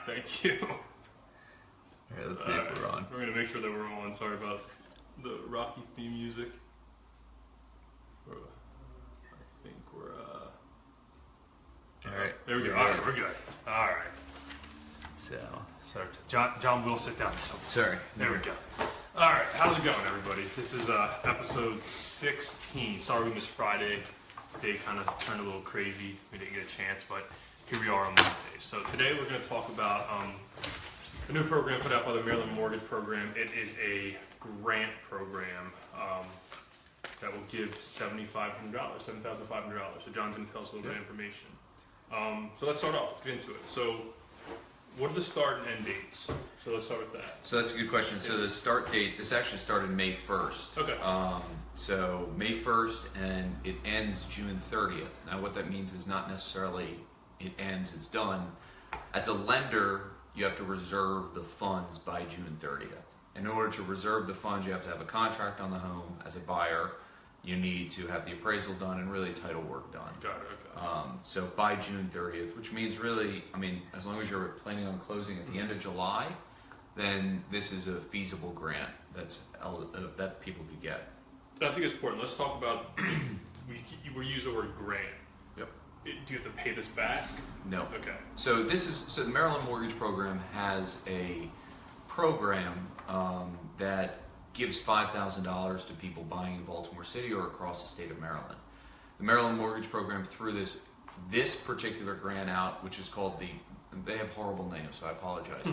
Thank you. Alright, let's see if we're on. We're going to make sure that we're on. Sorry about the Rocky theme music. I think we're... Alright. There we go. Alright, we're good. Alright. So, Sorry, John will sit down. sorry. There we go. Alright, how's it going, everybody? This is episode 16. Sorry we missed Friday. Day kind of turned a little crazy. We didn't get a chance, but here we are on Monday. So today we're going to talk about a new program put out by the Maryland Mortgage Program. It is a grant program that will give $7,500. So John's going to tell us a little bit of information. So let's start off. Let's get into it. So what are the start and end dates? So let's start with that. So that's a good question. So the start date, this actually started May 1st. Okay. So May 1st and it ends June 30th. Now what that means is not necessarily it ends, it's done. As a lender, you have to reserve the funds by June 30th. In order to reserve the funds, you have to have a contract on the home. As a buyer, you need to have the appraisal done and really title work done. Got it, okay. So by June 30th, which means really, I mean, as long as you're planning on closing at the end of July, then this is a feasible grant that people could get. I think it's important. Let's talk about, we use the word grant. Yep. Do you have to pay this back? No. Okay. So the Maryland Mortgage Program has a program that gives $5,000 to people buying in Baltimore City or across the state of Maryland. The Maryland Mortgage Program threw this particular grant out, which is called they have horrible names, so I apologize.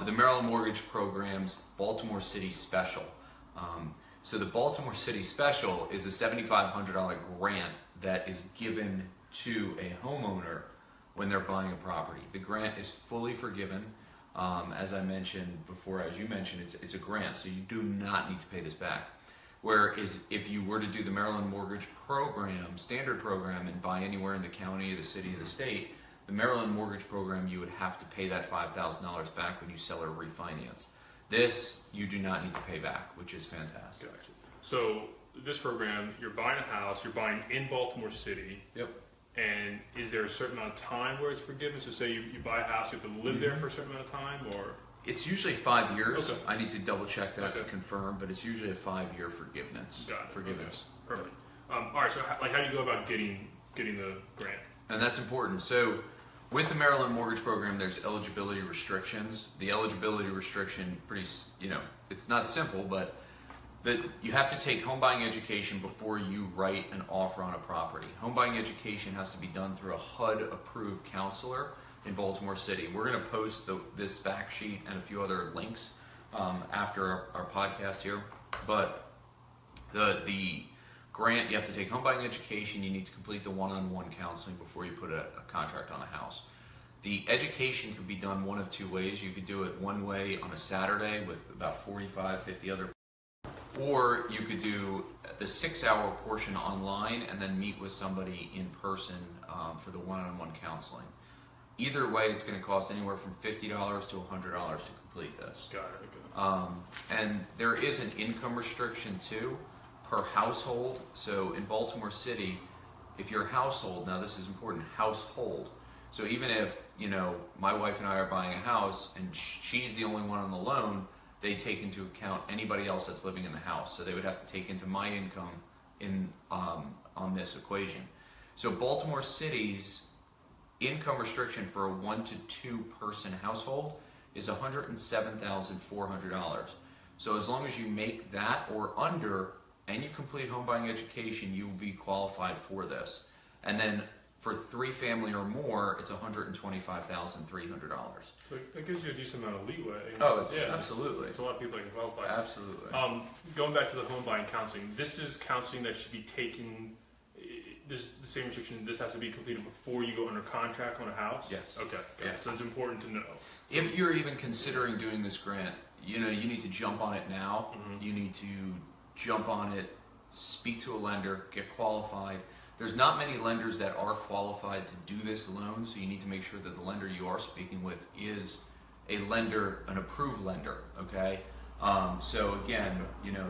The Maryland Mortgage Program's Baltimore City Special. So the Baltimore City Special is a $7,500 grant that is given to a homeowner when they're buying a property. The grant is fully forgiven. As I mentioned before, as you mentioned, it's a grant, so you do not need to pay this back. Whereas if you were to do the Maryland Mortgage Program, standard program, and buy anywhere in the county, the city, the state, the Maryland Mortgage Program, you would have to pay that $5,000 back when you sell or refinance. This, you do not need to pay back, which is fantastic. Gotcha. So this program, you're buying a house, you're buying in Baltimore City. Yep. And is there a certain amount of time where it's forgiven? So say you buy a house, you have to live there for a certain amount of time, or? It's usually 5 years. Okay. I need to double check that to Okay. confirm, but it's usually a 5-year forgiveness. Got it. Forgiveness. Okay. Perfect. All right. So how do you go about getting the grant? And that's important. So with the Maryland Mortgage Program, there's eligibility restrictions. The eligibility restriction, it's not simple, but that you have to take home buying education before you write an offer on a property. Home buying education has to be done through a HUD-approved counselor in Baltimore City. We're going to post this fact sheet and a few other links after our podcast here. But the grant, you have to take home buying education. You need to complete the one-on-one counseling before you put a contract on a house. The education could be done one of two ways. You could do it one way on a Saturday with about 45, 50 other people. Or you could do the 6-hour portion online and then meet with somebody in person for the one-on-one counseling. Either way, it's going to cost anywhere from $50 to $100 to complete this. Got it. Okay. And there is an income restriction too per household. So in Baltimore City, if your household, now this is important, household. So even if, my wife and I are buying a house and she's the only one on the loan, they take into account anybody else that's living in the house. So they would have to take into my income on this equation. So Baltimore City's income restriction for a 1 to 2 person household is $107,400. So as long as you make that or under and you complete home buying education, you will be qualified for this. And then for 3 family or more, it's $125,300. So that gives you a decent amount of leeway. Oh, absolutely. It's a lot of people that can qualify. Absolutely. Going back to the home buying counseling, this is counseling that should be taken. There's the same restriction. This has to be completed before you go under contract on a house. Yes. Okay. Yeah. So it's important to know. If you're even considering doing this grant, you need to jump on it now. Mm-hmm. You need to jump on it, speak to a lender, get qualified. There's not many lenders that are qualified to do this loan, so you need to make sure that the lender you are speaking with is a lender, an approved lender, okay? So again,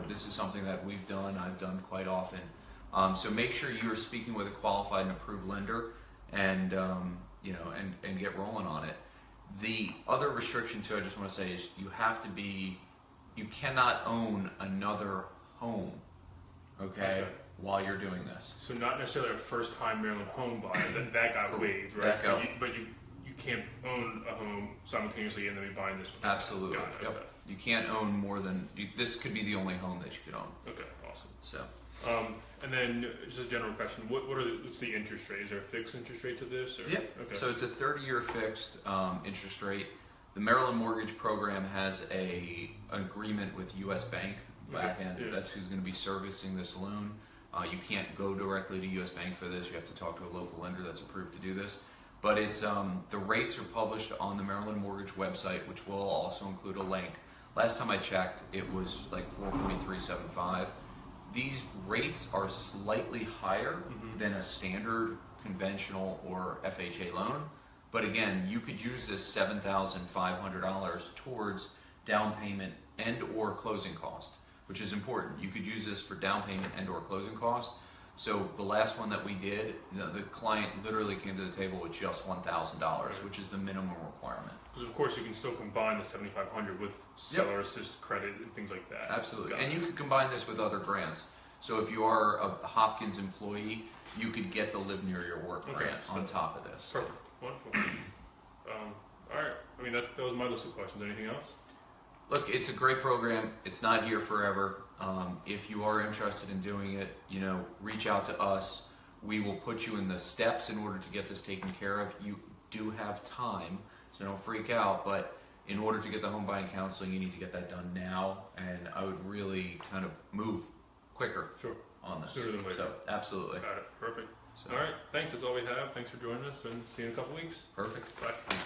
this is something that I've done quite often. So make sure you are speaking with a qualified and approved lender and get rolling on it. The other restriction too, I just want to say, is you cannot own another home, okay, while you're doing this. So not necessarily a first-time Maryland home buyer, that got waived, right? That got- But you can't own a home simultaneously and then be buying this one. Absolutely. Got it, Yep. okay. You can't own more than, this could be the only home that you could own. Okay, awesome. So, And then just a general question: what's the interest rate? Is there a fixed interest rate to this? Or? yep. Okay. So it's a 30-year fixed interest rate. The Maryland Mortgage Program has an agreement with U.S. Bank back end. Yeah. That's who's going to be servicing this loan. You can't go directly to U.S. Bank for this. You have to talk to a local lender that's approved to do this. But it's the rates are published on the Maryland Mortgage website, which will also include a link. Last time I checked, it was like 4.375. These rates are slightly higher than a standard conventional or FHA loan. But again, you could use this $7,500 towards down payment and or closing cost, which is important. You could use this for down payment and or closing cost. So the last one that we did, the client literally came to the table with just $1,000, which is the minimum requirement. Because of course you can still combine the $7,500 with seller assist credit and things like that. Absolutely. Got And it. you could combine this with other grants. So if you are a Hopkins employee, you could get the Live Near Your Work Okay, grant on top of this. Perfect. Wonderful. All right. I mean, that was my list of questions. Anything else? Look, it's a great program. It's not here forever. If you are interested in doing it, reach out to us. We will put you in the steps in order to get this taken care of. You do have time, so don't freak out. But in order to get the home buying counseling, you need to get that done now. And I would really kind of move quicker Sure. on this. Sooner than later. So, absolutely. Got it. Perfect. So, All right. Thanks. That's all we have. Thanks for joining us, and see you in a couple weeks. perfect. Bye.